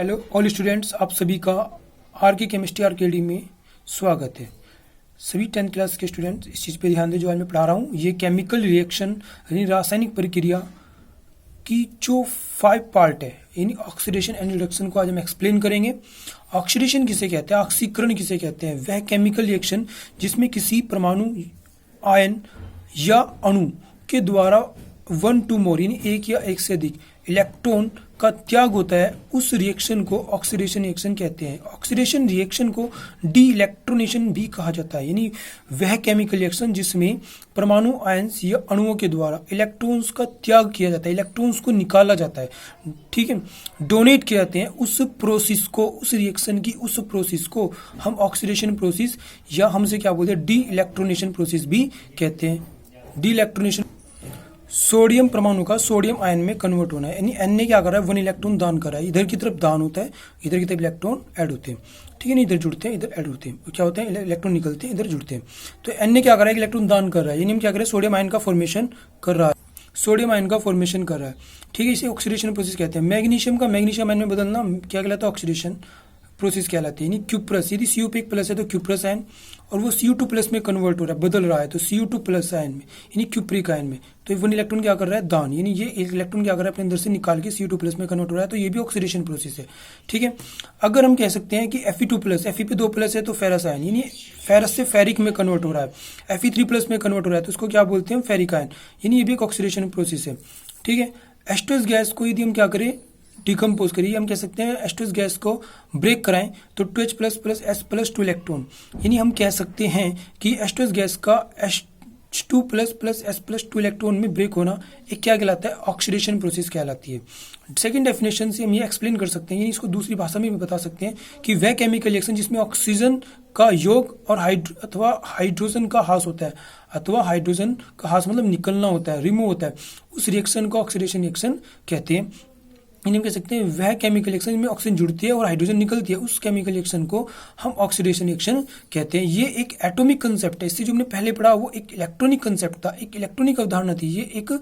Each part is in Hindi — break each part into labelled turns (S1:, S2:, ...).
S1: हेलो ऑल स्टूडेंट्स, आप सभी का आर के केमिस्ट्री आरकेडी में स्वागत है। सभी 10th क्लास के स्टूडेंट्स इस चीज़ पे ध्यान दें जो आज मैं पढ़ा रहा हूँ। ये केमिकल रिएक्शन यानी रासायनिक प्रक्रिया की जो 5 पार्ट है यानी ऑक्सीडेशन एंड रिडक्शन को आज हम एक्सप्लेन करेंगे। ऑक्सीडेशन किसे कहते हैं, ऑक्सीकरण किसे कहते हैं? वह केमिकल रिएक्शन जिसमें किसी परमाणु, आयन या अणु के द्वारा 1 to more यानी एक या एक से अधिक इलेक्ट्रॉन का त्याग होता है, उस रिएक्शन को ऑक्सीडेशन रिएक्शन कहते हैं। ऑक्सीडेशन रिएक्शन को डी इलेक्ट्रोनेशन भी कहा जाता है, यानी वह केमिकल रिएक्शन जिसमें परमाणु, आयन्स या अणुओं के द्वारा इलेक्ट्रॉन्स का त्याग किया जाता है, इलेक्ट्रॉन्स को निकाला जाता है, ठीक है, डोनेट किए जाते हैं। उस प्रोसेस को, उस रिएक्शन की उस प्रोसेस को हम ऑक्सीडेशन प्रोसेस या हमसे क्या बोलते हैं, डी इलेक्ट्रोनेशन प्रोसेस भी कहते हैं। डी इलेक्ट्रोनेशन सोडियम परमाणु का सोडियम आयन में कन्वर्ट होना है, यानी एन ने क्या करा है, 1 इलेक्ट्रॉन दान करा है। इधर की तरफ दान होता है, इधर की तरफ इलेक्ट्रॉन ऐड होते हैं, ठीक है ना, इधर जुड़ते हैं, इधर ऐड होते हैं, क्या होते हैं, इलेक्ट्रॉन निकलते हैं, इधर जुड़ते हैं। तो एन ने क्या करा है, इलेक्ट्रॉन दान कर रहा है, यानी हम क्या कर रहे हैं, सोडियम आयन का फॉर्मेशन कर रहा है, सोडियम आयन का फॉर्मेशन कर रहा है, ठीक है। इसे ऑक्सीडेशन प्रोसेस कहते हैं। मैग्नीशियम का मैग्नीशियम आयन में बदलना क्या कहलाता है, ऑक्सीडेशन प्रोसेस कहलाती है। यानी क्यूप्रस, यदि Cu पे एक प्लस है तो क्यूप्रस आयन, और वो Cu2 प्लस में कन्वर्ट हो रहा है, बदल रहा है, तो Cu2 प्लस आयन में यानी क्यूप्रिक आयन में, तो 1 इलेक्ट्रॉन क्या कर रहा है, दान, यानी ये एक इलेक्ट्रॉन क्या कर रहा है, अपने अंदर से निकाल के Cu2 प्लस में कन्वर्ट हो रहा है, तो ये भी ऑक्सीडेशन प्रोसेस है, ठीक है। अगर हम कह सकते हैं कि Fe2 प्लस, Fe पे 2 प्लस है तो फेरस आयन, यानी फेरस से फेरिक में कन्वर्ट हो रहा है, Fe3 प्लस में कन्वर्ट हो रहा है, तो उसको क्या बोलते हैं, फेरिक आयन, यानी ये भी एक ऑक्सीडेशन प्रोसेस है, ठीक है। एस्टोस गैस को यदि हम क्या करें, डिकम्पोज करिए, हम कह सकते हैं एस्टोस गैस को ब्रेक कराएं तो 2H plus plus S plus 2 electron, यानी हम कह सकते हैं कि एस्टोस गैस का H2 plus plus S plus 2 electron में ब्रेक होना एक क्या कहलाता है, ऑक्सीडेशन प्रोसेस कहलाती है। सेकेंड डेफिनेशन से हम ये एक्सप्लेन कर सकते हैं, यानी इसको दूसरी भाषा में भी बता सकते हैं कि वह केमिकल रिएक्शन जिसमें ऑक्सीजन का योग और अथवा हाइड्रोजन का ह्रास होता है, अथवा हाइड्रोजन का ह्रास मतलब निकलना होता है, रिमूव होता है, उस रिएक्शन को ऑक्सीडेशन रिएक्शन कहते हैं। यानी हम कह सकते हैं वह केमिकल रिएक्शन जिसमें ऑक्सीजन जुड़ती है और हाइड्रोजन निकलती है, उस केमिकल रिएक्शन को हम ऑक्सीडेशन रिएक्शन कहते हैं। ये एक एटॉमिक कंसेप्ट है, इससे जो हमने पहले पढ़ा वो एक इलेक्ट्रॉनिक कंसेप्ट था, एक इलेक्ट्रॉनिक अवधारणा थी। ये एक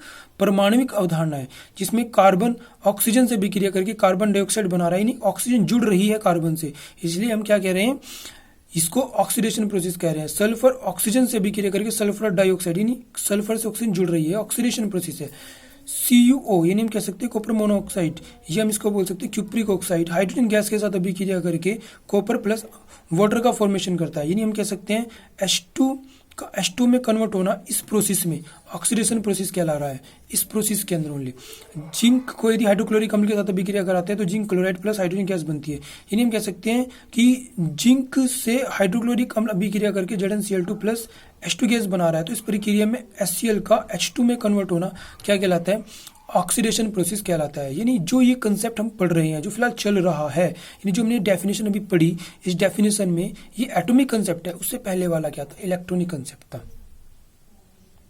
S1: परमाणविक अवधारणा है जिसमें कार्बन ऑक्सीजन से विक्रिया करके कार्बन डाइऑक्साइड बना रहा है, यानी ऑक्सीजन जुड़ रही है कार्बन से, इसलिए हम क्या कह रहे हैं, इसको ऑक्सीडेशन प्रोसेस कह रहे हैं। सल्फर ऑक्सीजन से विक्रिया करके सल्फर डाइऑक्साइड, यानी सल्फर से ऑक्सीजन जुड़ रही है, ऑक्सीडेशन प्रोसेस है। CuO यानी हम कह सकते हैं कॉपर मोनोऑक्साइड, ये हम इसको बोल सकते हैं क्यूप्रिक ऑक्साइड, हाइड्रोजन गैस के साथ अभिक्रिया करके कॉपर प्लस वाटर का फॉर्मेशन करता है, यानी हम कह सकते हैं H2 का H2 में कन्वर्ट होना इस प्रोसेस में ऑक्सीडेशन प्रोसेस कहला रहा है, इस प्रोसेस के अंदर ओनली। जिंक को यदि हाइड्रोक्लोरिक अम्ल के साथ अभिक्रिया कराते हैं तो zinc chloride plus hydrogen gas बनती है, यानी हम कह सकते हैं कि जिंक से हाइड्रोक्लोरिक अम्ल अभिक्रिया करके ZnCl2 प्लस H2 गैस बना रहा है, तो इस प्रक्रिया में HCl का H2 में कन्वर्ट होना क्या कहलाता है, ऑक्सीडेशन प्रोसेस कहलाता है। यानी जो ये कंसेप्ट हम पढ़ रहे हैं, जो फिलहाल चल रहा है, यानी जो हमने डेफिनेशन अभी पढ़ी, इस डेफिनेशन में ये एटॉमिक कंसेप्ट है, उससे पहले वाला क्या था, इलेक्ट्रॉनिक कंसेप्ट था।